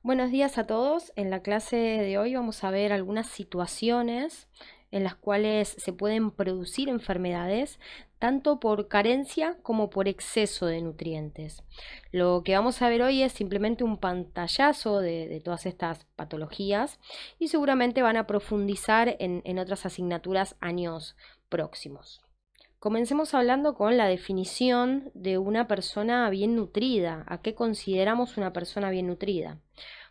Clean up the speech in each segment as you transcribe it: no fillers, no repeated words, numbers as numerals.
Buenos días a todos. En la clase de hoy vamos a ver algunas situaciones en las cuales se pueden producir enfermedades tanto por carencia como por exceso de nutrientes. Lo que vamos a ver hoy es simplemente un pantallazo de todas estas patologías y seguramente van a profundizar en otras asignaturas años próximos. Comencemos hablando con la definición de una persona bien nutrida. ¿A qué consideramos una persona bien nutrida?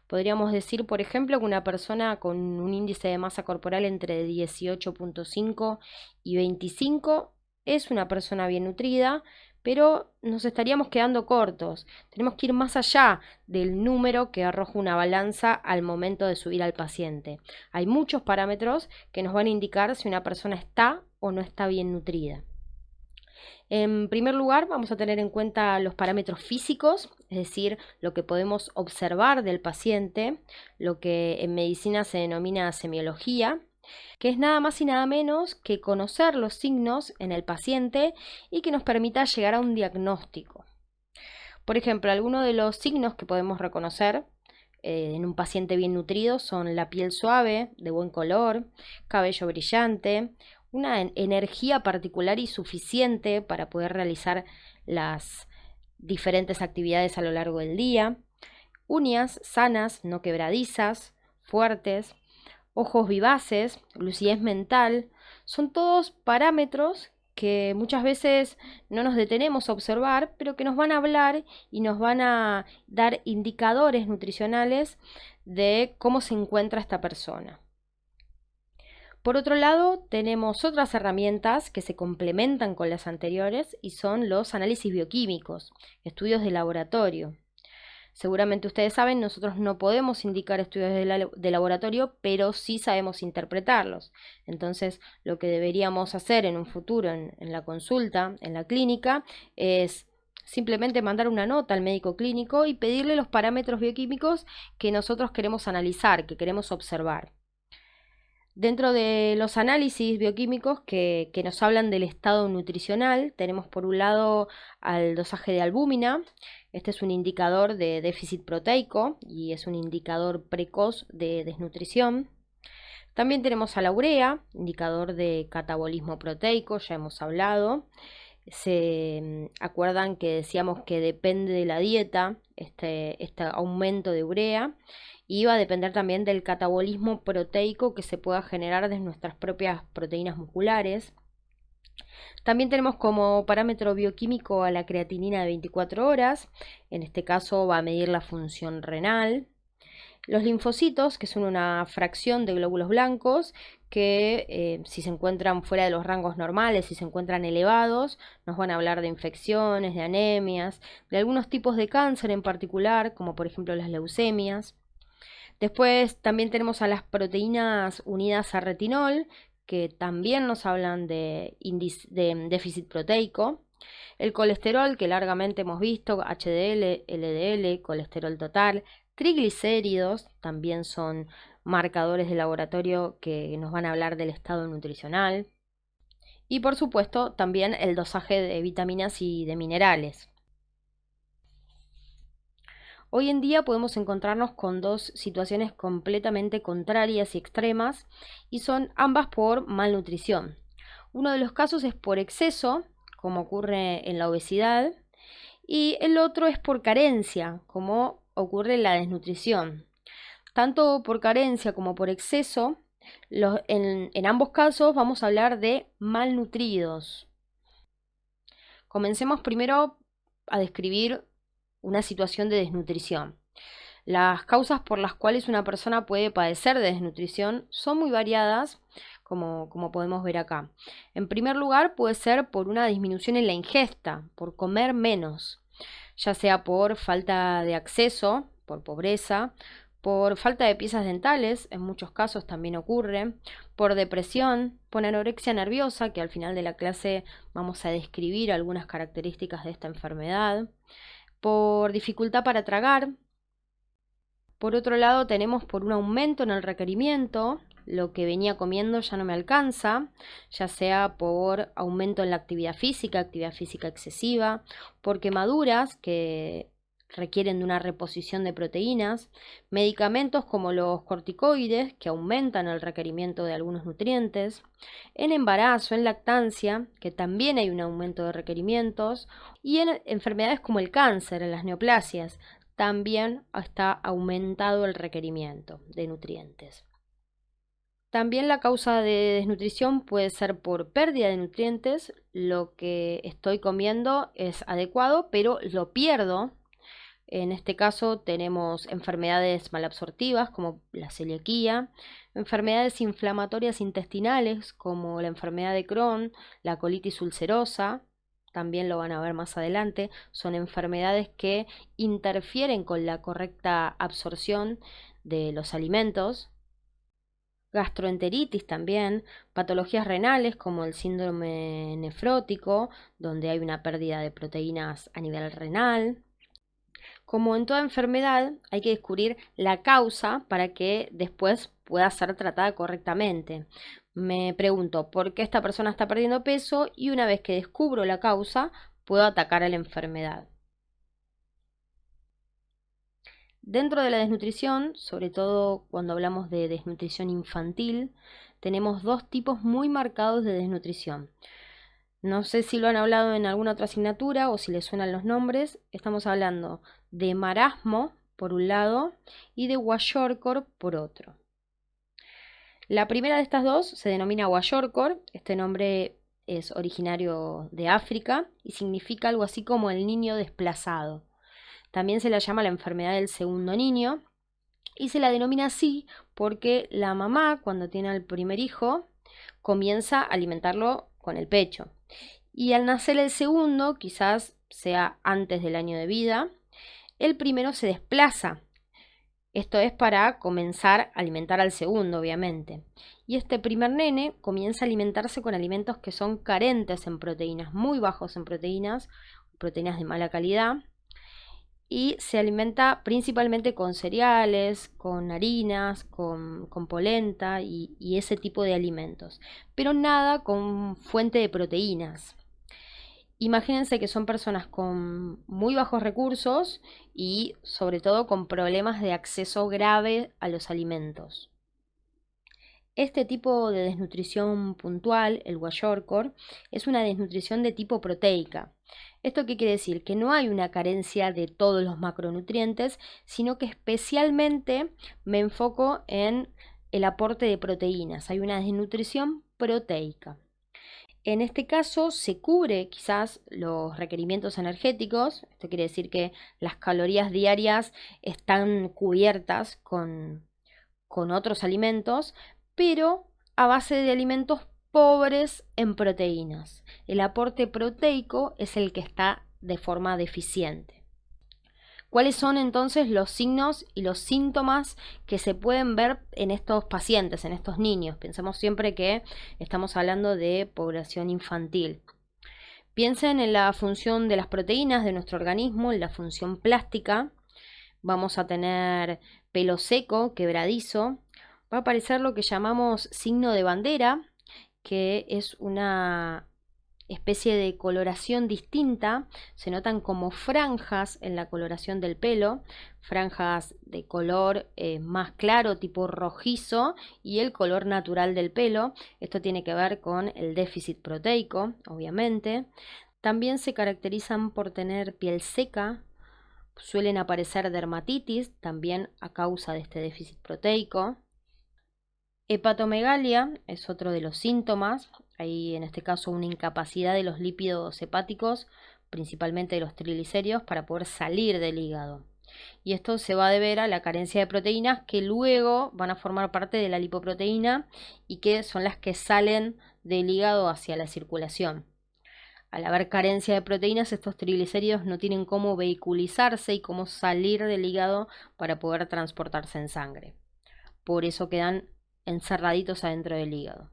Podríamos decir, por ejemplo, que una persona con un índice de masa corporal entre 18,5 y 25 es una persona bien nutrida, pero nos estaríamos quedando cortos. Tenemos que ir más allá del número que arroja una balanza al momento de subir al paciente. Hay muchos parámetros que nos van a indicar si una persona está o no está bien nutrida. En primer lugar, vamos a tener en cuenta los parámetros físicos, es decir, lo que podemos observar del paciente, lo que en medicina se denomina semiología, que es nada más y nada menos que conocer los signos en el paciente y que nos permita llegar a un diagnóstico. Por ejemplo, algunos de los signos que podemos reconocer en un paciente bien nutrido son la piel suave, de buen color, cabello brillante, una energía particular y suficiente para poder realizar las diferentes actividades a lo largo del día, uñas sanas, no quebradizas, fuertes, ojos vivaces, lucidez mental, son todos parámetros que muchas veces no nos detenemos a observar, pero que nos van a hablar y nos van a dar indicadores nutricionales de cómo se encuentra esta persona. Por otro lado, tenemos otras herramientas que se complementan con las anteriores y son los análisis bioquímicos, estudios de laboratorio. Seguramente ustedes saben, nosotros no podemos indicar estudios de laboratorio, pero sí sabemos interpretarlos. Entonces, lo que deberíamos hacer en un futuro, en la consulta, en la clínica, es simplemente mandar una nota al médico clínico y pedirle los parámetros bioquímicos que nosotros queremos analizar, que queremos observar. Dentro de los análisis bioquímicos que nos hablan del estado nutricional, tenemos por un lado al dosaje de albúmina. Este es un indicador de déficit proteico y es un indicador precoz de desnutrición. También tenemos a la urea, indicador de catabolismo proteico, ya hemos hablado. Se acuerdan que decíamos que depende de la dieta este aumento de urea y va a depender también del catabolismo proteico que se pueda generar de nuestras propias proteínas musculares. También tenemos como parámetro bioquímico a la creatinina de 24 horas, en este caso va a medir la función renal. Los linfocitos, que son una fracción de glóbulos blancos, que si se encuentran fuera de los rangos normales, si se encuentran elevados, nos van a hablar de infecciones, de anemias, de algunos tipos de cáncer en particular, como por ejemplo las leucemias. Después también tenemos a las proteínas unidas a retinol, que también nos hablan de déficit proteico. El colesterol, que largamente hemos visto, HDL, LDL, colesterol total, triglicéridos, también son marcadores de laboratorio que nos van a hablar del estado nutricional. Y por supuesto también el dosaje de vitaminas y de minerales. Hoy en día podemos encontrarnos con dos situaciones completamente contrarias y extremas y son ambas por malnutrición. Uno de los casos es por exceso, como ocurre en la obesidad, y el otro es por carencia, como ocurre en la desnutrición. Tanto por carencia como por exceso, en ambos casos vamos a hablar de malnutridos. Comencemos primero a describir una situación de desnutrición. Las causas por las cuales una persona puede padecer de desnutrición son muy variadas, como podemos ver acá. En primer lugar, puede ser por una disminución en la ingesta, por comer menos, ya sea por falta de acceso, por pobreza, por falta de piezas dentales, en muchos casos también ocurre, por depresión, por anorexia nerviosa, que al final de la clase vamos a describir algunas características de esta enfermedad, por dificultad para tragar. Por otro lado, tenemos por un aumento en el requerimiento, lo que venía comiendo ya no me alcanza, ya sea por aumento en la actividad física excesiva, por quemaduras que requieren de una reposición de proteínas, medicamentos como los corticoides que aumentan el requerimiento de algunos nutrientes, en embarazo, en lactancia, que también hay un aumento de requerimientos, y en enfermedades como el cáncer, en las neoplasias, también está aumentado el requerimiento de nutrientes. También la causa de desnutrición puede ser por pérdida de nutrientes. Lo que estoy comiendo es adecuado, pero lo pierdo. En este caso tenemos enfermedades malabsortivas como la celiaquía, enfermedades inflamatorias intestinales como la enfermedad de Crohn, la colitis ulcerosa, también lo van a ver más adelante, son enfermedades que interfieren con la correcta absorción de los alimentos. Gastroenteritis también, patologías renales como el síndrome nefrótico, donde hay una pérdida de proteínas a nivel renal. Como en toda enfermedad, hay que descubrir la causa para que después pueda ser tratada correctamente. Me pregunto por qué esta persona está perdiendo peso y una vez que descubro la causa, puedo atacar a la enfermedad. Dentro de la desnutrición, sobre todo cuando hablamos de desnutrición infantil, tenemos dos tipos muy marcados de desnutrición. No sé si lo han hablado en alguna otra asignatura o si les suenan los nombres. Estamos hablando de marasmo por un lado y de kwashiorkor por otro. La primera de estas dos se denomina kwashiorkor. Este nombre es originario de África y significa algo así como el niño desplazado. También se la llama la enfermedad del segundo niño y se la denomina así porque la mamá, cuando tiene al primer hijo, comienza a alimentarlo con el pecho. Y al nacer el segundo, quizás sea antes del año de vida, el primero se desplaza. Esto es para comenzar a alimentar al segundo, obviamente. Y este primer nene comienza a alimentarse con alimentos que son carentes en proteínas, muy bajos en proteínas de mala calidad. Y se alimenta principalmente con cereales, con harinas, con polenta y ese tipo de alimentos. Pero nada con fuente de proteínas. Imagínense que son personas con muy bajos recursos y sobre todo con problemas de acceso grave a los alimentos. Este tipo de desnutrición puntual, el kwashiorkor, es una desnutrición de tipo proteica. ¿Esto qué quiere decir? Que no hay una carencia de todos los macronutrientes, sino que especialmente me enfoco en el aporte de proteínas. Hay una desnutrición proteica. En este caso se cubre quizás los requerimientos energéticos. Esto quiere decir que las calorías diarias están cubiertas con otros alimentos, pero a base de alimentos pobres en proteínas. El aporte proteico es el que está de forma deficiente. ¿Cuáles son entonces los signos y los síntomas que se pueden ver en estos pacientes, en estos niños? Pensemos siempre que estamos hablando de población infantil. Piensen en la función de las proteínas de nuestro organismo, en la función plástica. Vamos a tener pelo seco, quebradizo. Va a aparecer lo que llamamos signo de bandera, que es una especie de coloración distinta. Se notan como franjas en la coloración del pelo, franjas de color más claro, tipo rojizo, y el color natural del pelo. Esto tiene que ver con el déficit proteico, obviamente. También se caracterizan por tener piel seca. Suelen aparecer dermatitis, también a causa de este déficit proteico. Hepatomegalia es otro de los síntomas. Hay en este caso una incapacidad de los lípidos hepáticos, principalmente de los triglicéridos, para poder salir del hígado. Y esto se va a deber a la carencia de proteínas que luego van a formar parte de la lipoproteína y que son las que salen del hígado hacia la circulación. Al haber carencia de proteínas, estos triglicéridos no tienen cómo vehiculizarse y cómo salir del hígado para poder transportarse en sangre. Por eso quedan encerraditos adentro del hígado.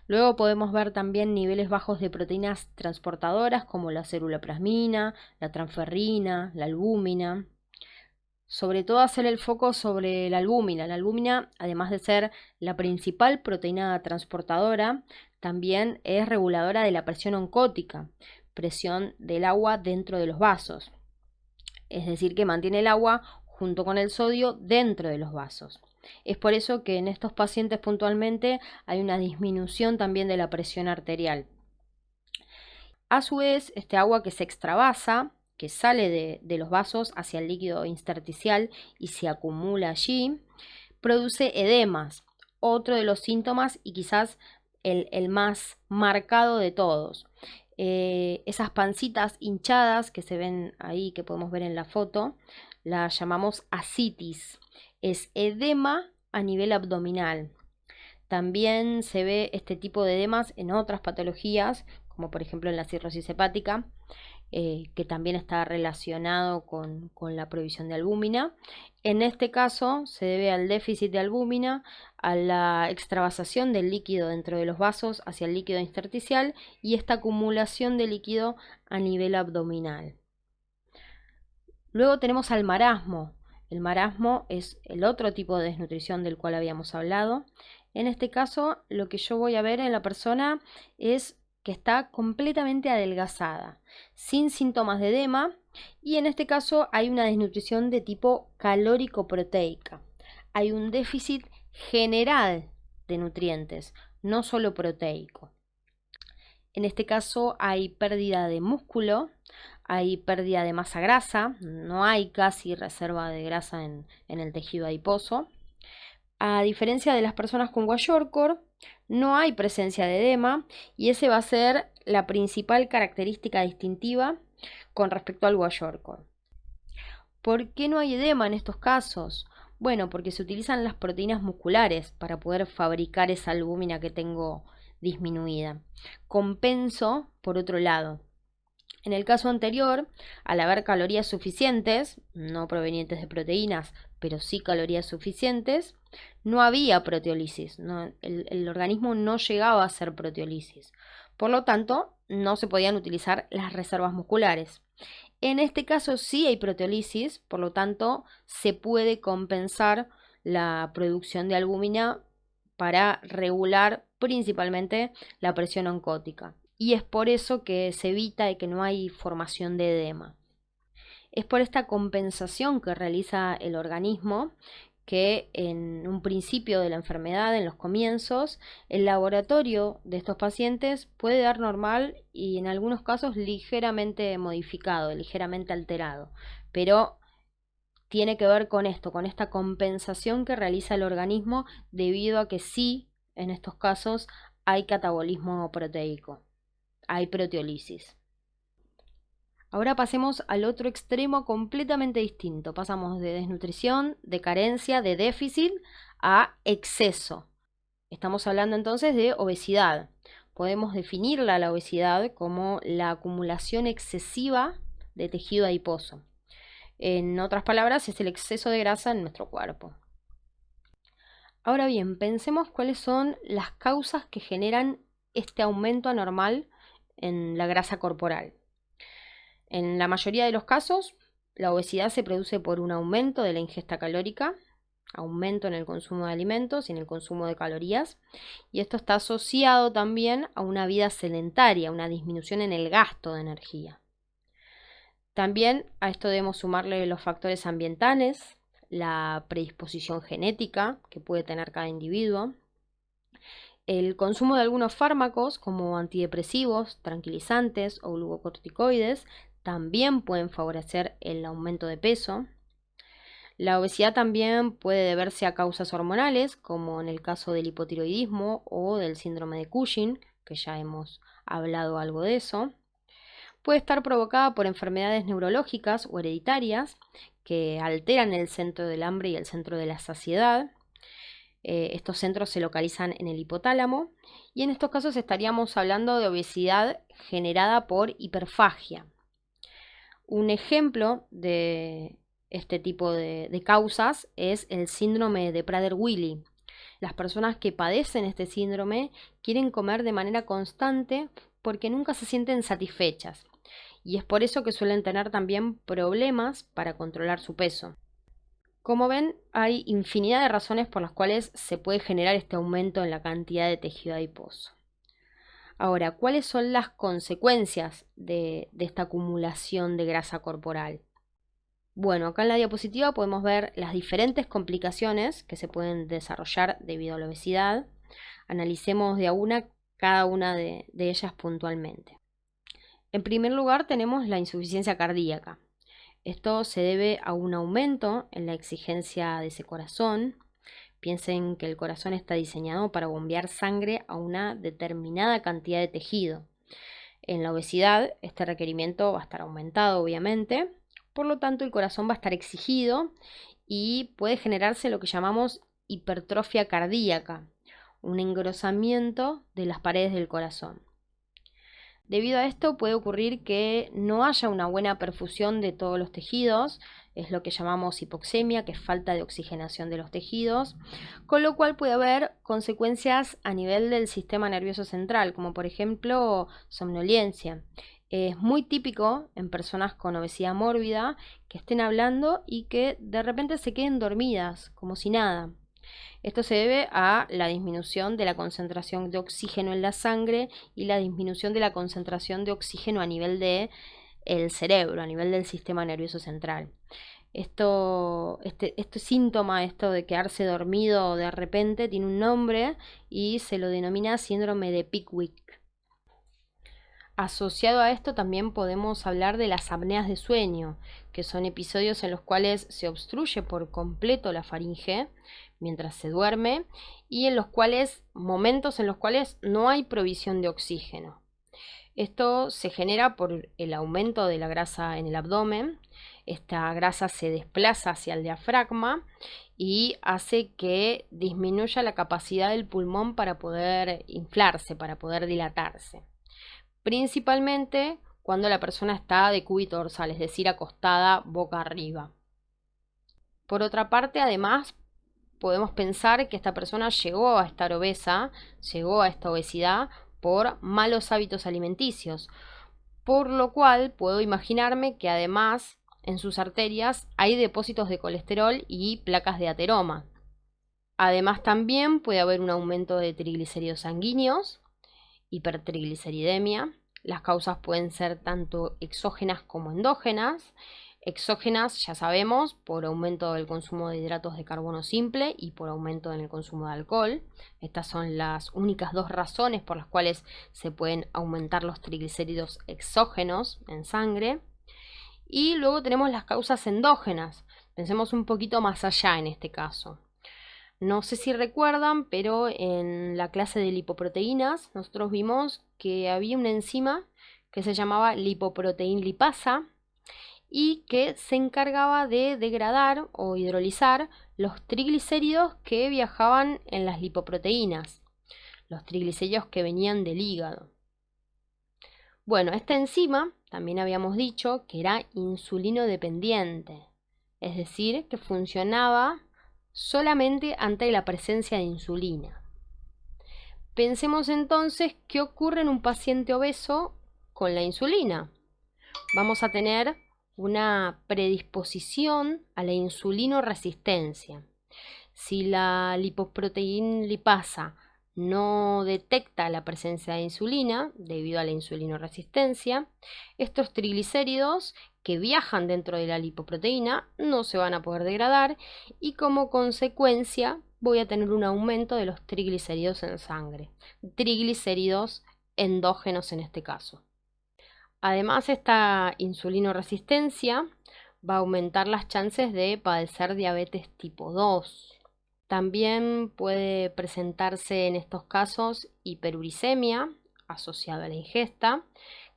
Luego podemos ver también niveles bajos de proteínas transportadoras como la ceruloplasmina, la transferrina, la albúmina. Sobre todo hacer el foco sobre la albúmina. La albúmina, además de ser la principal proteína transportadora, también es reguladora de la presión oncótica, presión del agua dentro de los vasos. es decir, que mantiene el agua junto con el sodio dentro de los vasos. Es por eso que en estos pacientes puntualmente hay una disminución también de la presión arterial. A su vez, este agua que se extravasa, que sale de los vasos hacia el líquido intersticial y se acumula allí, produce edemas, otro de los síntomas y quizás el más marcado de todos. Esas pancitas hinchadas que se ven ahí, que podemos ver en la foto, las llamamos ascitis. Es edema a nivel abdominal. También se ve este tipo de edemas en otras patologías, como por ejemplo en la cirrosis hepática, que también está relacionado con la provisión de albúmina. En este caso se debe al déficit de albúmina, a la extravasación del líquido dentro de los vasos hacia el líquido intersticial y esta acumulación de líquido a nivel abdominal. Luego tenemos al marasmo. El marasmo es el otro tipo de desnutrición del cual habíamos hablado. En este caso, lo que yo voy a ver en la persona es que está completamente adelgazada, sin síntomas de edema, y en este caso hay una desnutrición de tipo calórico-proteica. Hay un déficit general de nutrientes, no solo proteico. En este caso hay pérdida de músculo, hay pérdida de masa grasa, no hay casi reserva de grasa en el tejido adiposo. A diferencia de las personas con kwashiorkor, no hay presencia de edema y ese va a ser la principal característica distintiva con respecto al kwashiorkor. ¿Por qué no hay edema en estos casos? Bueno, porque se utilizan las proteínas musculares para poder fabricar esa albúmina que tengo disminuida. Compenso por otro lado. En el caso anterior, al haber calorías suficientes, no provenientes de proteínas, pero sí calorías suficientes, no había proteólisis, el organismo no llegaba a hacer proteólisis. Por lo tanto, no se podían utilizar las reservas musculares. En este caso sí hay proteólisis, por lo tanto, se puede compensar la producción de albúmina para regular principalmente la presión oncótica. Y es por eso que se evita y que no hay formación de edema. Es por esta compensación que realiza el organismo que en un principio de la enfermedad, en los comienzos, el laboratorio de estos pacientes puede dar normal y en algunos casos ligeramente modificado, ligeramente alterado. Pero tiene que ver con esto, con esta compensación que realiza el organismo debido a que sí, en estos casos, hay catabolismo proteico, hay proteólisis. Ahora pasemos al otro extremo completamente distinto. Pasamos de desnutrición, de carencia, de déficit a exceso. Estamos hablando entonces de obesidad. Podemos definirla, la obesidad, como la acumulación excesiva de tejido adiposo. En otras palabras, es el exceso de grasa en nuestro cuerpo. Ahora bien, pensemos cuáles son las causas que generan este aumento anormal en la grasa corporal. En la mayoría de los casos, la obesidad se produce por un aumento de la ingesta calórica, aumento en el consumo de alimentos y en el consumo de calorías, y esto está asociado también a una vida sedentaria, una disminución en el gasto de energía. También a esto debemos sumarle los factores ambientales, la predisposición genética que puede tener cada individuo, el consumo de algunos fármacos como antidepresivos, tranquilizantes o glucocorticoides también pueden favorecer el aumento de peso. La obesidad también puede deberse a causas hormonales, como en el caso del hipotiroidismo o del síndrome de Cushing, que ya hemos hablado algo de eso. Puede estar provocada por enfermedades neurológicas o hereditarias que alteran el centro del hambre y el centro de la saciedad. Estos centros se localizan en el hipotálamo y en estos casos estaríamos hablando de obesidad generada por hiperfagia. Un ejemplo de este tipo de causas es el síndrome de Prader-Willi. Las personas que padecen este síndrome quieren comer de manera constante porque nunca se sienten satisfechas y es por eso que suelen tener también problemas para controlar su peso. Como ven, hay infinidad de razones por las cuales se puede generar este aumento en la cantidad de tejido adiposo. Ahora, ¿cuáles son las consecuencias de esta acumulación de grasa corporal? Bueno, acá en la diapositiva podemos ver las diferentes complicaciones que se pueden desarrollar debido a la obesidad. Analicemos de a una cada una de ellas puntualmente. En primer lugar tenemos la insuficiencia cardíaca. Esto se debe a un aumento en la exigencia de ese corazón. Piensen que el corazón está diseñado para bombear sangre a una determinada cantidad de tejido. En la obesidad, este requerimiento va a estar aumentado, obviamente. Por lo tanto, el corazón va a estar exigido y puede generarse lo que llamamos hipertrofia cardíaca, un engrosamiento de las paredes del corazón. Debido a esto puede ocurrir que no haya una buena perfusión de todos los tejidos, es lo que llamamos hipoxemia, que es falta de oxigenación de los tejidos, con lo cual puede haber consecuencias a nivel del sistema nervioso central, como por ejemplo somnolencia. Es muy típico en personas con obesidad mórbida que estén hablando y que de repente se queden dormidas, como si nada. Esto se debe a la disminución de la concentración de oxígeno en la sangre y la disminución de la concentración de oxígeno a nivel del cerebro, a nivel del sistema nervioso central. Este síntoma, esto de quedarse dormido de repente, tiene un nombre y se lo denomina síndrome de Pickwick. Asociado a esto también podemos hablar de las apneas de sueño, que son episodios en los cuales se obstruye por completo la faringe mientras se duerme y momentos en los cuales no hay provisión de oxígeno. Esto se genera por el aumento de la grasa en el abdomen. Esta grasa se desplaza hacia el diafragma y hace que disminuya la capacidad del pulmón para poder inflarse, para poder dilatarse. Principalmente cuando la persona está de cúbito dorsal, es decir, acostada boca arriba. Por otra parte, además, podemos pensar que esta persona llegó a estar obesa, llegó a esta obesidad por malos hábitos alimenticios, por lo cual puedo imaginarme que además en sus arterias hay depósitos de colesterol y placas de ateroma. Además también puede haber un aumento de triglicéridos sanguíneos, hipertrigliceridemia. Las causas pueden ser tanto exógenas como endógenas. Exógenas, ya sabemos, por aumento del consumo de hidratos de carbono simple y por aumento en el consumo de alcohol. Estas son las únicas dos razones por las cuales se pueden aumentar los triglicéridos exógenos en sangre. Y luego tenemos las causas endógenas. Pensemos un poquito más allá en este caso. No sé si recuerdan, pero en la clase de lipoproteínas nosotros vimos que había una enzima que se llamaba lipoproteína lipasa y que se encargaba de degradar o hidrolizar los triglicéridos que viajaban en las lipoproteínas, los triglicéridos que venían del hígado. Bueno, esta enzima también habíamos dicho que era insulino dependiente, es decir, que funcionaba solamente ante la presencia de insulina. Pensemos entonces qué ocurre en un paciente obeso con la insulina. Vamos a tener una predisposición a la insulinoresistencia. Si la lipoproteína lipasa no detecta la presencia de insulina debido a la insulinoresistencia, estos triglicéridos que viajan dentro de la lipoproteína no se van a poder degradar y como consecuencia voy a tener un aumento de los triglicéridos en sangre, triglicéridos endógenos en este caso. Además, esta insulinoresistencia va a aumentar las chances de padecer diabetes tipo 2. También puede presentarse en estos casos hiperuricemia asociada a la ingesta,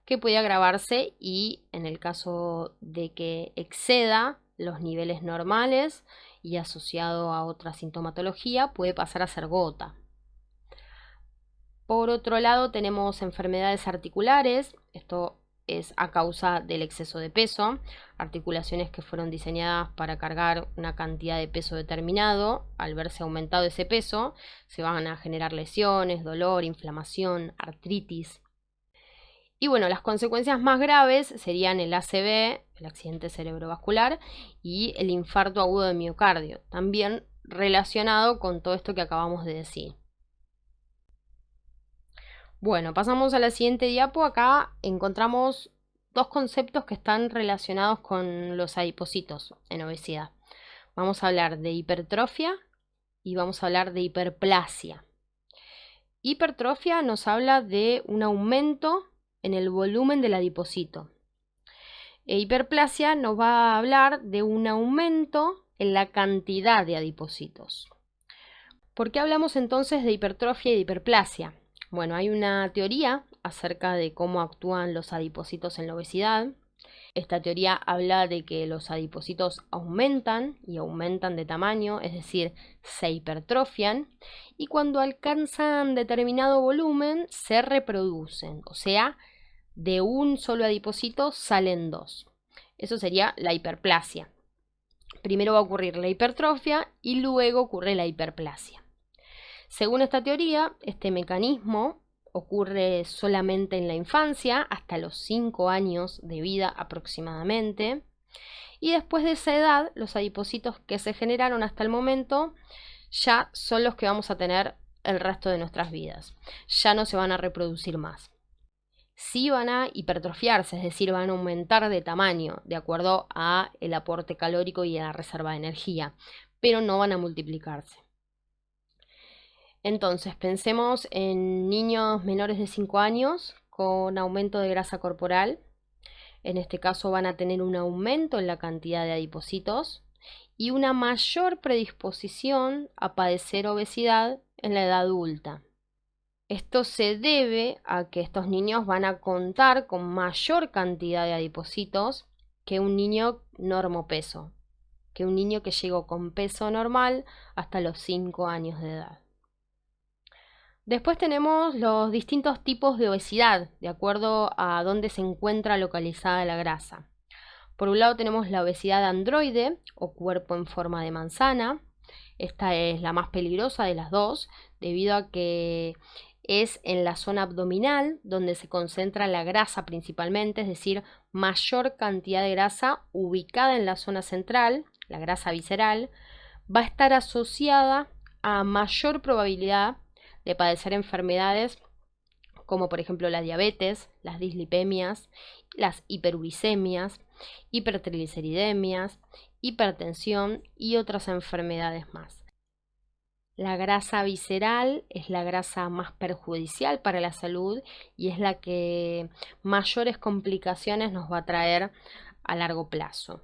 que puede agravarse y en el caso de que exceda los niveles normales y asociado a otra sintomatología puede pasar a ser gota. Por otro lado tenemos enfermedades articulares, esto es a causa del exceso de peso, articulaciones que fueron diseñadas para cargar una cantidad de peso determinado, al verse aumentado ese peso, se van a generar lesiones, dolor, inflamación, artritis. Y bueno, las consecuencias más graves serían el ACV, el accidente cerebrovascular, y el infarto agudo de miocardio, también relacionado con todo esto que acabamos de decir. Bueno, pasamos a la siguiente diapo. Acá encontramos dos conceptos que están relacionados con los adipocitos en obesidad. Vamos a hablar de hipertrofia y vamos a hablar de hiperplasia. Hipertrofia nos habla de un aumento en el volumen del adipocito. Hiperplasia nos va a hablar de un aumento en la cantidad de adipocitos. ¿Por qué hablamos entonces de hipertrofia y de hiperplasia? Bueno, hay una teoría acerca de cómo actúan los adipocitos en la obesidad. Esta teoría habla de que los adipocitos aumentan y aumentan de tamaño, es decir, se hipertrofian, y cuando alcanzan determinado volumen se reproducen, o sea, de un solo adipocito salen dos. Eso sería la hiperplasia. Primero va a ocurrir la hipertrofia y luego ocurre la hiperplasia. Según esta teoría, este mecanismo ocurre solamente en la infancia, hasta los 5 años de vida aproximadamente, y después de esa edad, los adipocitos que se generaron hasta el momento ya son los que vamos a tener el resto de nuestras vidas. Ya no se van a reproducir más. Sí van a hipertrofiarse, es decir, van a aumentar de tamaño de acuerdo a el aporte calórico y a la reserva de energía, pero no van a multiplicarse. Entonces, pensemos en niños menores de 5 años con aumento de grasa corporal. En este caso van a tener un aumento en la cantidad de adipocitos y una mayor predisposición a padecer obesidad en la edad adulta. Esto se debe a que estos niños van a contar con mayor cantidad de adipocitos que un niño normopeso, que un niño que llegó con peso normal hasta los 5 años de edad. Después tenemos los distintos tipos de obesidad, de acuerdo a dónde se encuentra localizada la grasa. Por un lado tenemos la obesidad androide, o cuerpo en forma de manzana. Esta es la más peligrosa de las dos, debido a que es en la zona abdominal donde se concentra la grasa principalmente, es decir, mayor cantidad de grasa ubicada en la zona central, la grasa visceral, va a estar asociada a mayor probabilidad de padecer enfermedades como por ejemplo la diabetes, las dislipemias, las hiperuricemias, hipertrigliceridemias, hipertensión y otras enfermedades más. La grasa visceral es la grasa más perjudicial para la salud y es la que mayores complicaciones nos va a traer a largo plazo.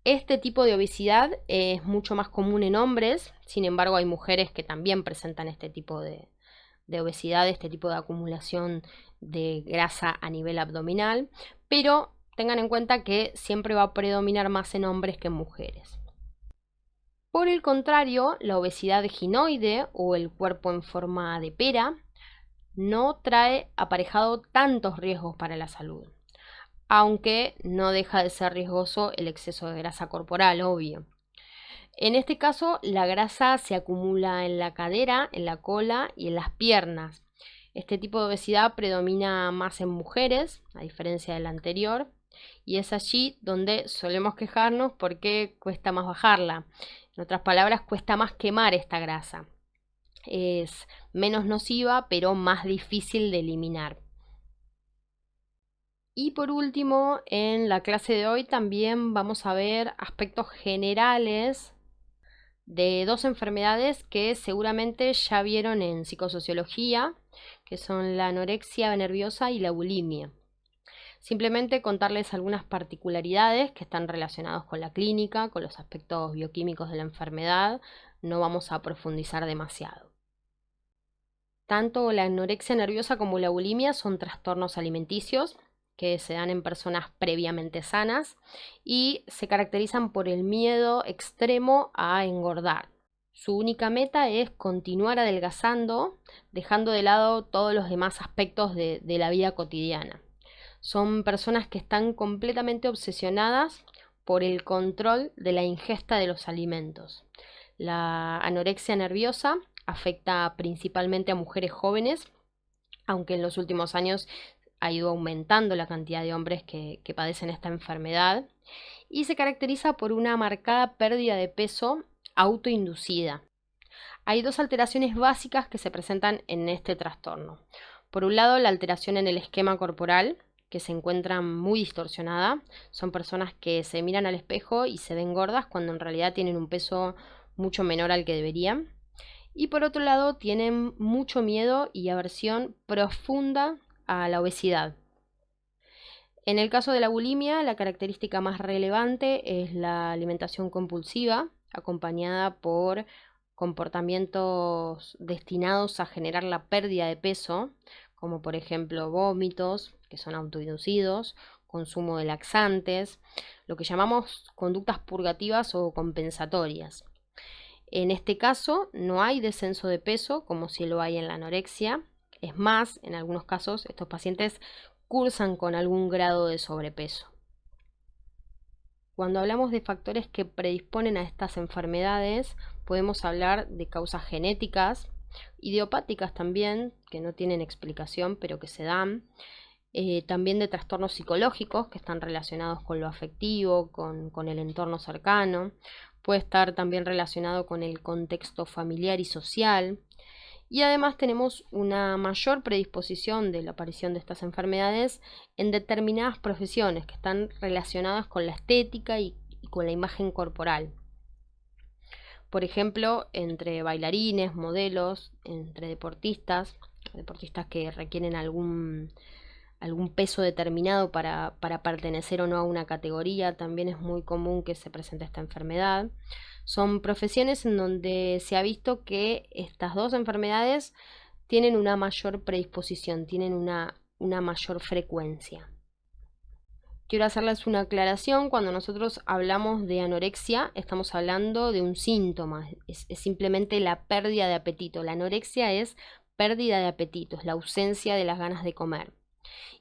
Este tipo de obesidad es mucho más común en hombres, sin embargo hay mujeres que también presentan este tipo de obesidad, este tipo de acumulación de grasa a nivel abdominal, pero tengan en cuenta que siempre va a predominar más en hombres que en mujeres. Por el contrario, la obesidad ginoide o el cuerpo en forma de pera no trae aparejado tantos riesgos para la salud, aunque no deja de ser riesgoso el exceso de grasa corporal, obvio. En este caso, la grasa se acumula en la cadera, en la cola y en las piernas. Este tipo de obesidad predomina más en mujeres, a diferencia de la anterior, y es allí donde solemos quejarnos porque cuesta más bajarla. En otras palabras, cuesta más quemar esta grasa. Es menos nociva, pero más difícil de eliminar. Y por último, en la clase de hoy también vamos a ver aspectos generales de dos enfermedades que seguramente ya vieron en psicosociología, que son la anorexia nerviosa y la bulimia. Simplemente contarles algunas particularidades que están relacionadas con la clínica, con los aspectos bioquímicos de la enfermedad. No vamos a profundizar demasiado. Tanto la anorexia nerviosa como la bulimia son trastornos alimenticios que se dan en personas previamente sanas y se caracterizan por el miedo extremo a engordar. Su única meta es continuar adelgazando, dejando de lado todos los demás aspectos de la vida cotidiana. Son personas que están completamente obsesionadas por el control de la ingesta de los alimentos. La anorexia nerviosa afecta principalmente a mujeres jóvenes, aunque en los últimos años ha ido aumentando la cantidad de hombres que padecen esta enfermedad, y se caracteriza por una marcada pérdida de peso autoinducida. Hay dos alteraciones básicas que se presentan en este trastorno. Por un lado, la alteración en el esquema corporal, que se encuentran muy distorsionadas. Son personas que se miran al espejo y se ven gordas cuando en realidad tienen un peso mucho menor al que deberían. Y por otro lado, tienen mucho miedo y aversión profunda a la obesidad. En el caso de la bulimia, la característica más relevante es la alimentación compulsiva, acompañada por comportamientos destinados a generar la pérdida de peso, como por ejemplo vómitos, que son autoinducidos, consumo de laxantes, lo que llamamos conductas purgativas o compensatorias. En este caso no hay descenso de peso como si lo hay en la anorexia. Es más, en algunos casos estos pacientes cursan con algún grado de sobrepeso. Cuando hablamos de factores que predisponen a estas enfermedades, podemos hablar de causas genéticas, idiopáticas también, que no tienen explicación pero que se dan, también de trastornos psicológicos que están relacionados con lo afectivo, con el entorno cercano, puede estar también relacionado con el contexto familiar y social. Y además tenemos una mayor predisposición de la aparición de estas enfermedades en determinadas profesiones que están relacionadas con la estética y con la imagen corporal. Por ejemplo, entre bailarines, modelos, entre deportistas que requieren algún peso determinado para pertenecer o no a una categoría, también es muy común que se presente esta enfermedad. Son profesiones en donde se ha visto que estas dos enfermedades tienen una mayor predisposición, tienen una mayor frecuencia. Quiero hacerles una aclaración: cuando nosotros hablamos de anorexia, estamos hablando de un síntoma, es simplemente la pérdida de apetito. La anorexia es pérdida de apetito, es la ausencia de las ganas de comer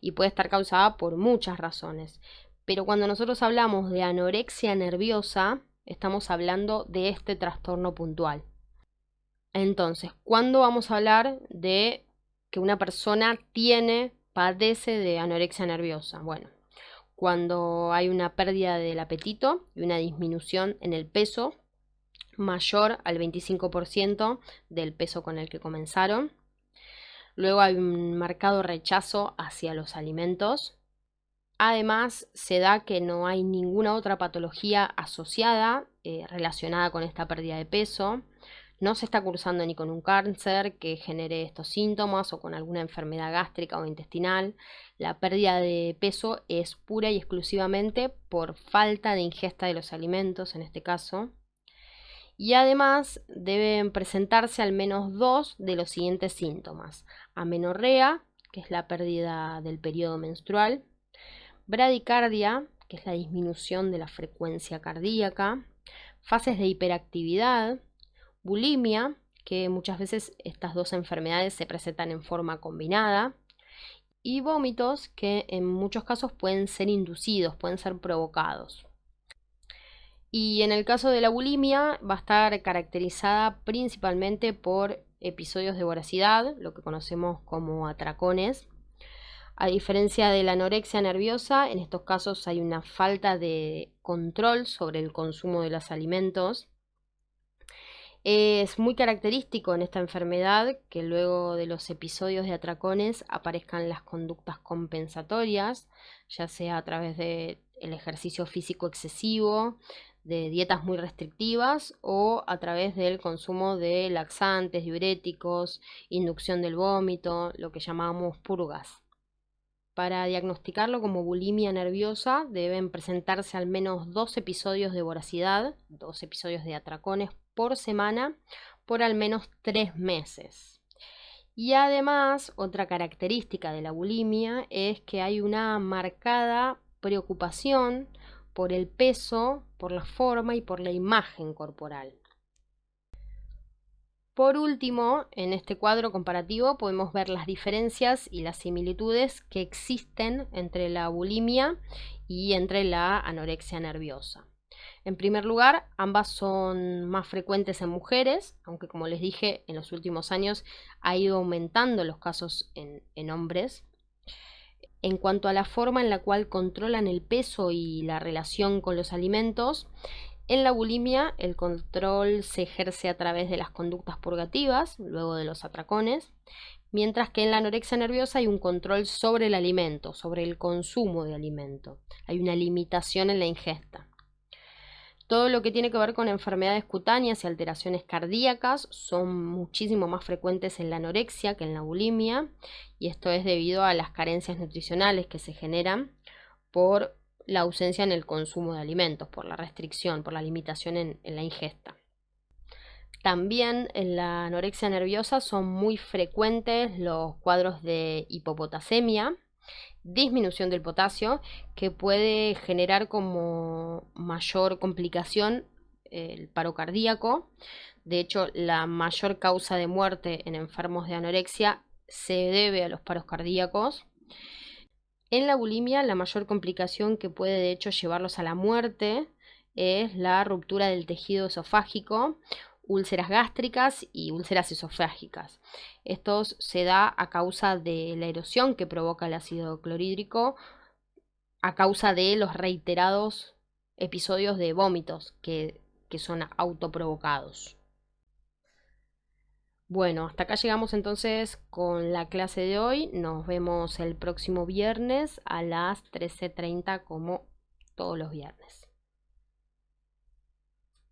y puede estar causada por muchas razones. Pero cuando nosotros hablamos de anorexia nerviosa, estamos hablando de este trastorno puntual. Entonces, ¿cuándo vamos a hablar de que una persona padece de anorexia nerviosa? Bueno, cuando hay una pérdida del apetito y una disminución en el peso mayor al 25% del peso con el que comenzaron. Luego hay un marcado rechazo hacia los alimentos. Además, se da que no hay ninguna otra patología asociada relacionada con esta pérdida de peso. No se está cursando ni con un cáncer que genere estos síntomas o con alguna enfermedad gástrica o intestinal. La pérdida de peso es pura y exclusivamente por falta de ingesta de los alimentos en este caso. Y además deben presentarse al menos 2 de los siguientes síntomas: amenorrea, que es la pérdida del periodo menstrual; bradicardia, que es la disminución de la frecuencia cardíaca; fases de hiperactividad; bulimia, que muchas veces estas dos enfermedades se presentan en forma combinada; y vómitos, que en muchos casos pueden ser inducidos, pueden ser provocados. Y en el caso de la bulimia va a estar caracterizada principalmente por episodios de voracidad, lo que conocemos como atracones. A diferencia de la anorexia nerviosa, en estos casos hay una falta de control sobre el consumo de los alimentos. Es muy característico en esta enfermedad que luego de los episodios de atracones aparezcan las conductas compensatorias, ya sea a través del ejercicio físico excesivo, de dietas muy restrictivas o a través del consumo de laxantes, diuréticos, inducción del vómito, lo que llamamos purgas. Para diagnosticarlo como bulimia nerviosa deben presentarse al menos 2 episodios de voracidad, 2 episodios de atracones por semana, por al menos 3 meses. Y además, otra característica de la bulimia es que hay una marcada preocupación por el peso, por la forma y por la imagen corporal. Por último, en este cuadro comparativo podemos ver las diferencias y las similitudes que existen entre la bulimia y entre la anorexia nerviosa. En primer lugar, ambas son más frecuentes en mujeres, aunque como les dije, en los últimos años ha ido aumentando los casos en hombres. En cuanto a la forma en la cual controlan el peso y la relación con los alimentos, en la bulimia el control se ejerce a través de las conductas purgativas, luego de los atracones, mientras que en la anorexia nerviosa hay un control sobre el alimento, sobre el consumo de alimento. Hay una limitación en la ingesta. Todo lo que tiene que ver con enfermedades cutáneas y alteraciones cardíacas son muchísimo más frecuentes en la anorexia que en la bulimia, y esto es debido a las carencias nutricionales que se generan por la ausencia en el consumo de alimentos, por la restricción, por la limitación en la ingesta. También en la anorexia nerviosa son muy frecuentes los cuadros de hipopotasemia, disminución del potasio, que puede generar como mayor complicación el paro cardíaco. De hecho, la mayor causa de muerte en enfermos de anorexia se debe a los paros cardíacos. En la bulimia, la mayor complicación que puede de hecho llevarlos a la muerte es la ruptura del tejido esofágico, úlceras gástricas y úlceras esofágicas. Esto se da a causa de la erosión que provoca el ácido clorhídrico, a causa de los reiterados episodios de vómitos que son autoprovocados. Bueno, hasta acá llegamos entonces con la clase de hoy. Nos vemos el próximo viernes a las 13:30 como todos los viernes.